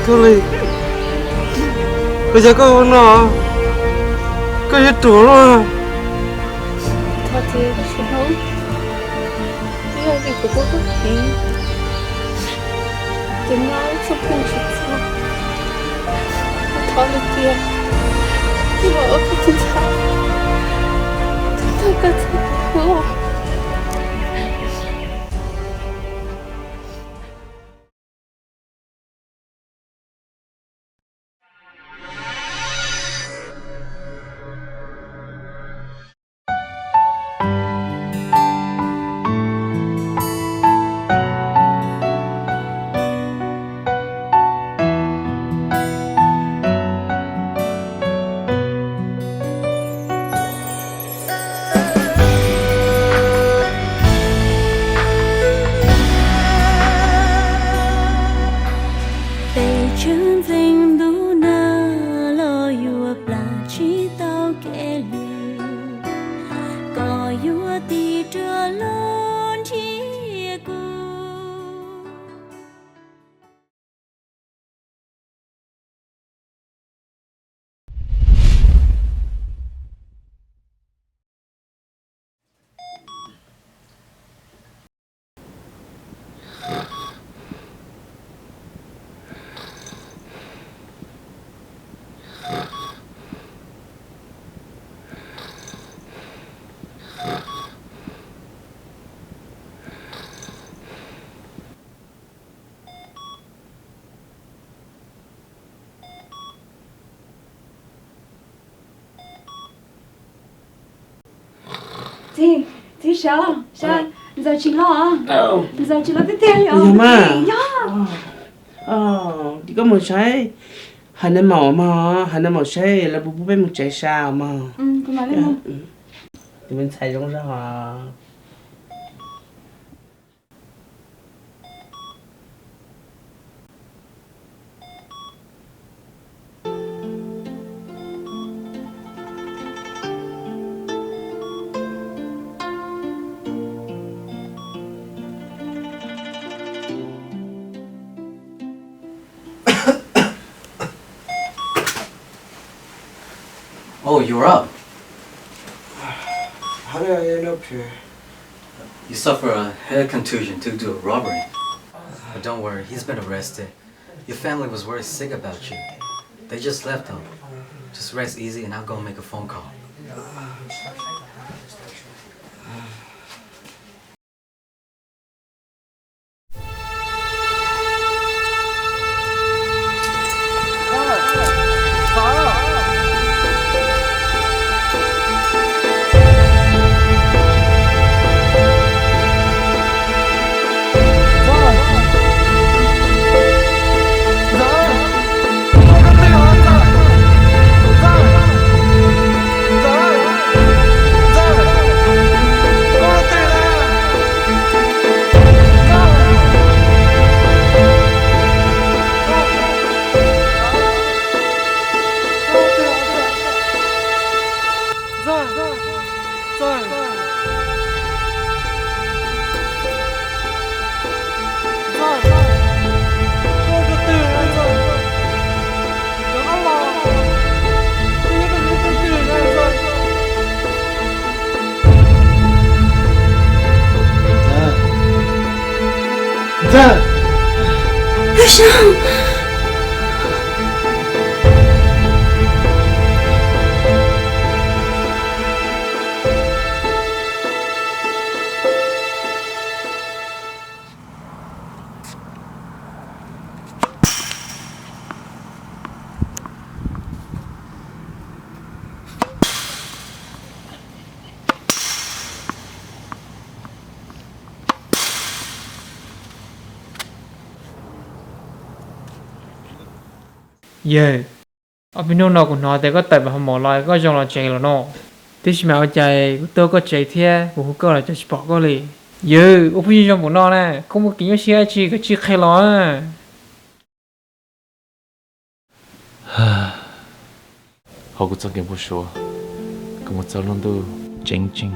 có lì bây giờ có nó có hết đủ rồi thôi thì xin lỗi bây giờ của cô có gì đừng nói không không chỉ sao thôi được kia nhưng mà ở cái chúng ta có thể không chị sao giờ chị lo giờ chị lo tiếp theo rồi nhưng mà thì có một trái hành màu trái là bố bên một trái sao mà cứ nói lên không thì mình xài trong ra hòa Oh, you're up. how did I end up here? You suffer a head contusion due to a robbery. But don't worry, he's been arrested. Your family was worried sick about you. They just left though. Just rest easy and I'll go make a phone call. Lưu Sang Yeah. Ở bên nó của nó thì có tại bà mỏ lại có trong là chạy rồi nó. Thế mà ở chạy tôi có chạy theo, cũng có là chạy bỏ có lì. Yeah, ở bên trong của nó nè, không có kính xe chi cái chi khai lo à. 好过早点不说，跟我早弄都静静。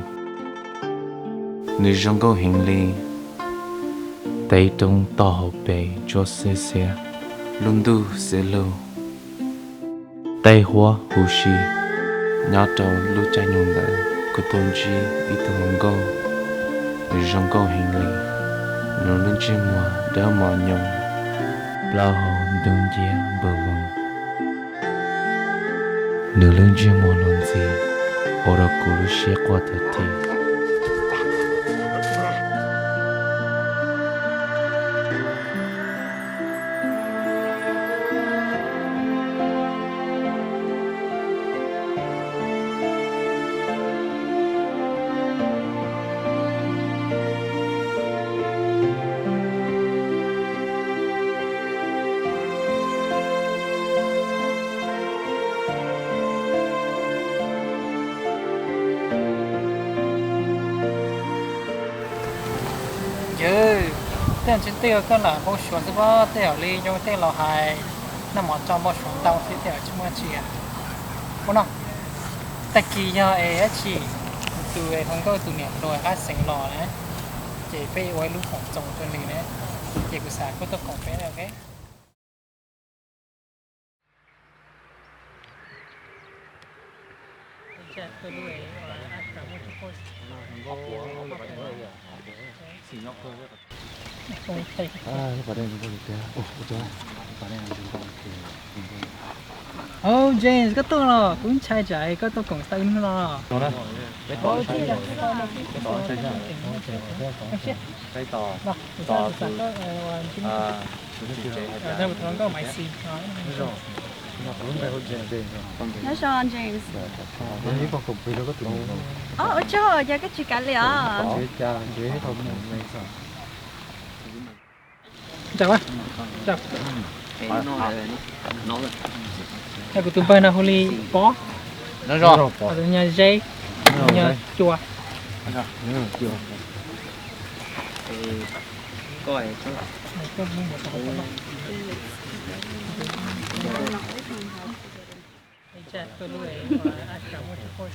你让我行李，带动到后背做些些， luôn tu sẽ lâu tay hoa hồ shi nhớ trâu lưu trái nhung đã có tôn chi ít thông câu trong câu hình lý nó lên trên mùa đỡ mò nhung lao hồ đông chia bờ vòng nửa lên trên mùa luôn gì ora culu xe qua thật thì chứ tên chỉ tiêu cái là bao chuẩn chứ bao tiêu li trong tên là hai nằm ở trong bao chuẩn tao thì tiêu chỉ mua chỉ à đúng không tại kỳ giờ ấy chỉ từ ấy không có từ niệm rồi hát sinh lò đấy chỉ phải quay lúcของchồngตัวนี้đấy chỉ của xã có tôi còn phải là cái tôi đuổi ăn cả một chút thôi Oh James, cái tôi là cũng chạy chạy, cái tôi cũng say nữa là. Đó đó. Cái to chạy chạy. Cái to chạy chạy. Cái to. To từ. Đây một thằng có máy xì. Nó sao anh James? Ở chỗ giờ cái chuyện cả liền. Chào quá. Chào. Cái của tụi bay là holy có. nó rồi Ở nhà dây. Nhà chùa. coi tôi đuổi ăn cả một chút thôi.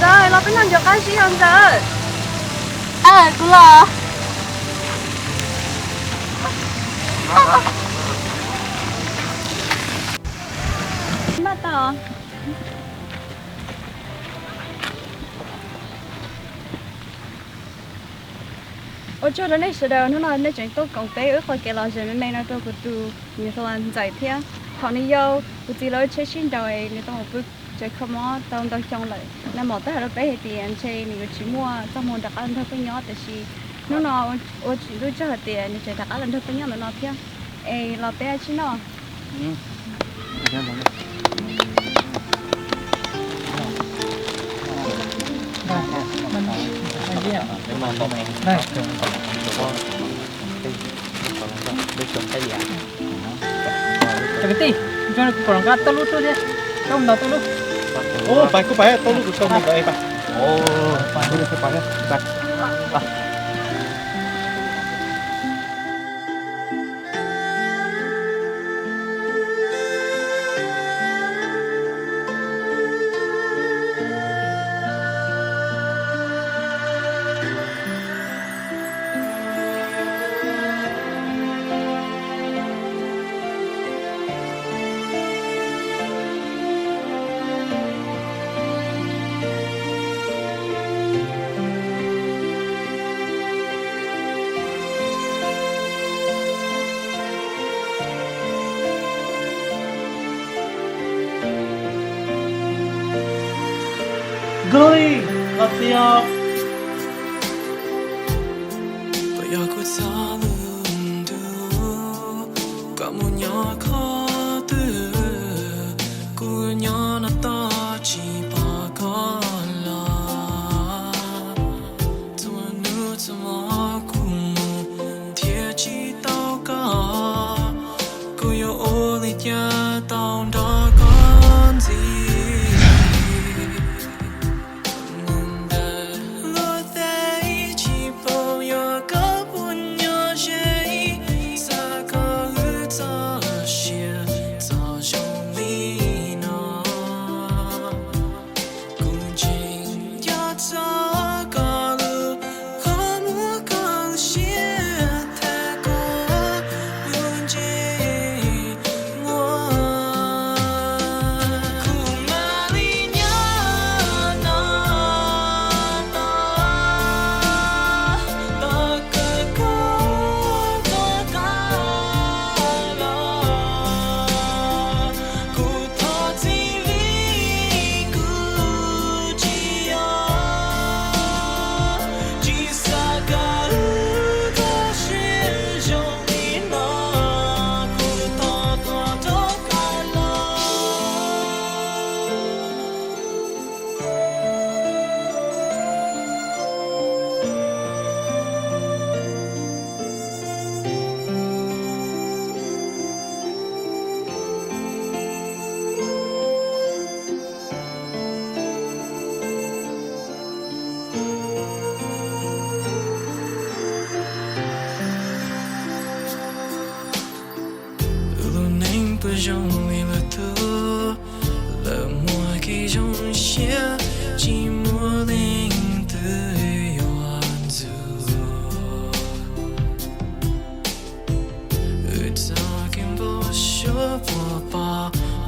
Rồi, nó bên trong cái gì không giờ? À, cũng là. Bắt đầu. Ở chỗ đó này sẽ đâu nó nói nó chuyện tôi còn bé ở khỏi cái lò rồi nên nó tôi cũng tu nhiều thời gian giải thế họ đi vô tôi chỉ nói chơi xin đầu ấy người ta một bước chơi không có tao tao trong lại nên mà tới hồi đó bé thì tiền chơi người chỉ mua trong một đặc ăn thôi cái nhỏแต่是nó ở chỉ tôi chơi tiền chơi đặc ăn thôi cái nhỏ nó thế ê lò bé chứ nó Đây. Cái tí, cho nó còn gạt tao lúc thôi đi, không đâu tao lúc. Ô, phải có phải tôi lúc tôi mình vậy phải. Ô, phải được phải phải. Gơi, là tiệp.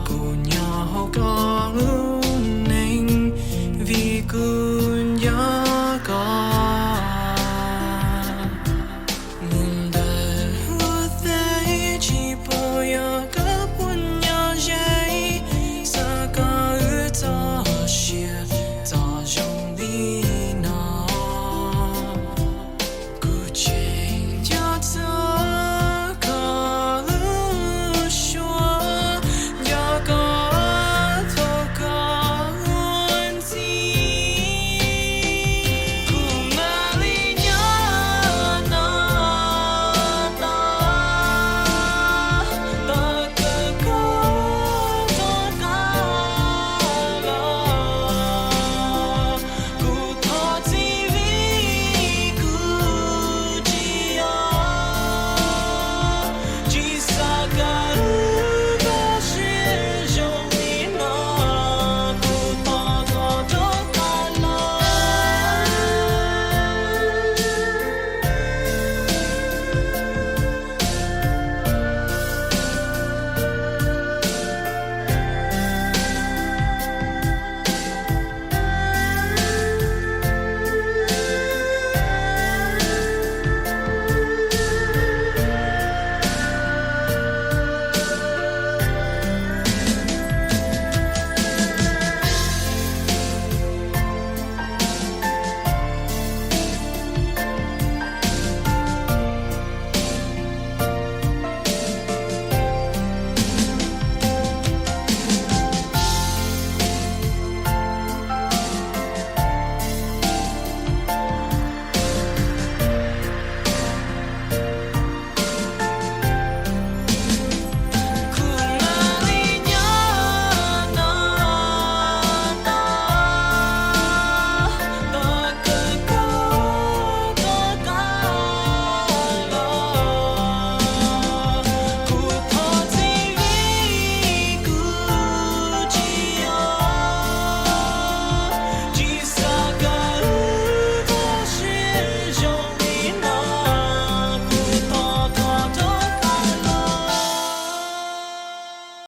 Cô nhỏ có lưu ninh vì cứ